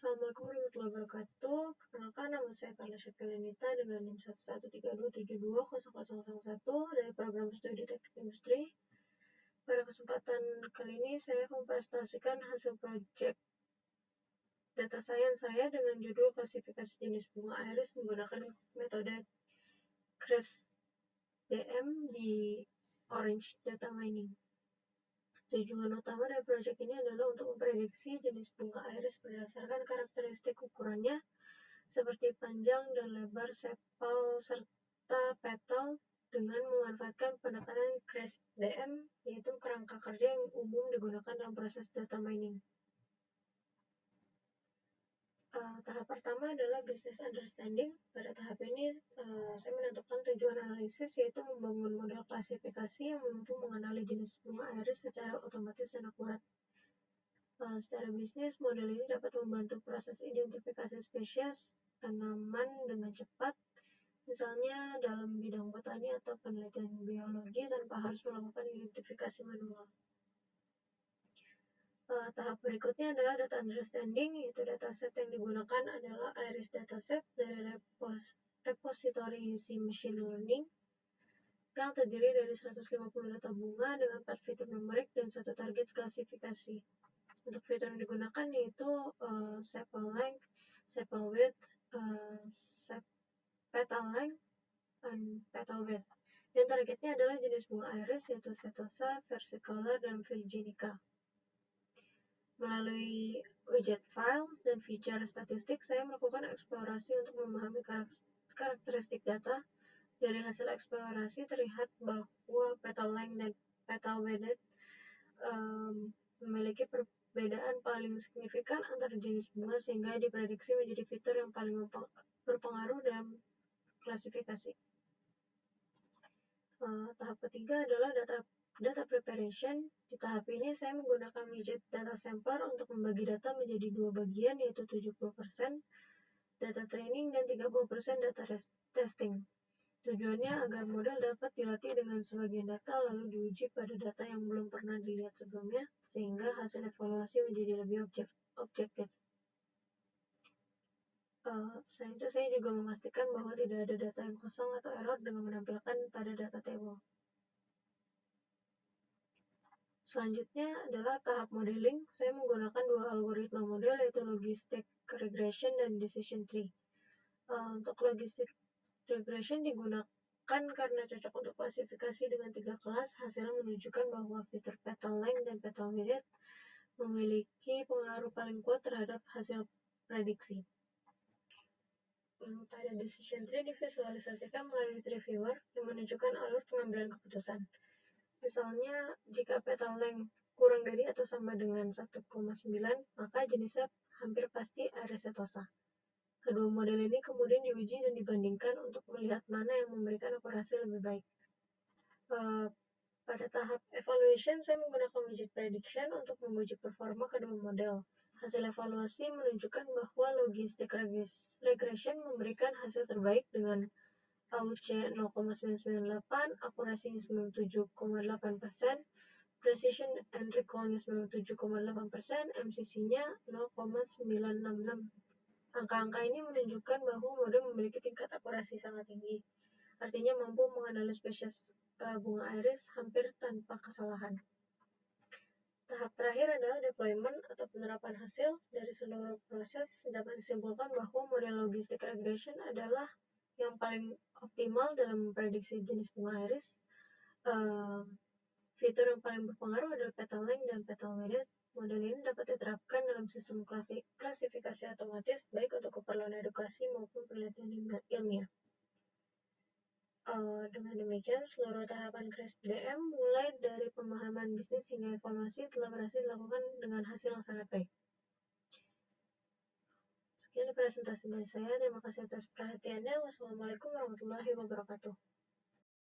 Assalamualaikum warahmatullahi wabarakatuh. Perkenalkan, nama saya Carla Syafielinita dengan NIM 11327200001 dari program studi Teknik Industri. Pada kesempatan kali ini saya akan mempresentasikan hasil proyek data science saya dengan judul klasifikasi jenis bunga iris menggunakan metode CRISP-DM di Orange Data Mining. Tujuan utama dari proyek ini adalah untuk memprediksi jenis bunga iris berdasarkan karakteristik ukurannya seperti panjang dan lebar sepal serta petal dengan memanfaatkan pendekatan CRISP-DM, yaitu kerangka kerja yang umum digunakan dalam proses data mining. Tahap pertama adalah business understanding. Pada tahap ini, saya menentukan tujuan analisis, yaitu membangun model klasifikasi yang mampu mengenali jenis bunga iris secara otomatis dan akurat. Secara bisnis, model ini dapat membantu proses identifikasi spesies tanaman dengan cepat, misalnya dalam bidang botani atau penelitian biologi tanpa harus melakukan identifikasi manual. Tahap berikutnya adalah data understanding, yaitu dataset yang digunakan adalah iris dataset dari repository UC Machine Learning yang terdiri dari 150 data bunga dengan 4 fitur numerik dan 1 target klasifikasi. Untuk fitur yang digunakan yaitu sepal length, sepal width, petal length, dan petal width. Dan targetnya adalah jenis bunga iris yaitu Setosa, versicolor, dan virginica. Melalui widget file dan feature statistik, saya melakukan eksplorasi untuk memahami karakteristik data. Dari hasil eksplorasi terlihat bahwa petal length dan petal width memiliki perbedaan paling signifikan antara jenis bunga sehingga diprediksi menjadi fitur yang paling berpengaruh dalam klasifikasi. Tahap ketiga adalah data preparation. Di tahap ini saya menggunakan widget data sampler untuk membagi data menjadi 2 bagian, yaitu 70% data training dan 30% data testing. Tujuannya agar model dapat dilatih dengan sebagian data lalu diuji pada data yang belum pernah dilihat sebelumnya, sehingga hasil evaluasi menjadi lebih objektif. Selain itu, saya juga memastikan bahwa tidak ada data yang kosong atau error dengan menampilkan pada data table. Selanjutnya adalah tahap modeling. Saya menggunakan 2 algoritma model, yaitu logistic regression dan decision tree. Untuk logistic regression digunakan karena cocok untuk klasifikasi dengan 3 kelas. Hasilnya menunjukkan bahwa fitur petal length dan petal width memiliki pengaruh paling kuat terhadap hasil prediksi. Pada decision tree divisualisasikan melalui tree viewer yang menunjukkan alur pengambilan keputusan. Misalnya, jika petal length kurang dari atau sama dengan 1,9, maka jenisnya hampir pasti iris setosa. Kedua model ini kemudian diuji dan dibandingkan untuk melihat mana yang memberikan akurasi lebih baik. Pada tahap evaluation, saya menggunakan widget prediction untuk menguji performa kedua model. Hasil evaluasi menunjukkan bahwa logistic regression memberikan hasil terbaik dengan AUC 0,998, akurasinya 97,8%, precision and recall-nya 97,8%, MCC-nya 0,966. Angka-angka ini menunjukkan bahwa model memiliki tingkat akurasi sangat tinggi. Artinya mampu mengenali spesies bunga iris hampir tanpa kesalahan. Tahap terakhir adalah deployment atau penerapan hasil. Dari seluruh proses dapat disimpulkan bahwa model logistic regression adalah yang paling optimal dalam memprediksi jenis bunga iris. Fitur yang paling berpengaruh adalah petal length dan petal width. Model ini dapat diterapkan dalam sistem klasifikasi otomatis baik untuk keperluan edukasi maupun penelitian ilmiah. Dengan demikian, seluruh tahapan CRISP-DM mulai dari pemahaman bisnis hingga evaluasi telah berhasil dilakukan dengan hasil yang sangat baik. Sekian presentasi dari saya. Terima kasih atas perhatiannya. Wassalamualaikum warahmatullahi wabarakatuh.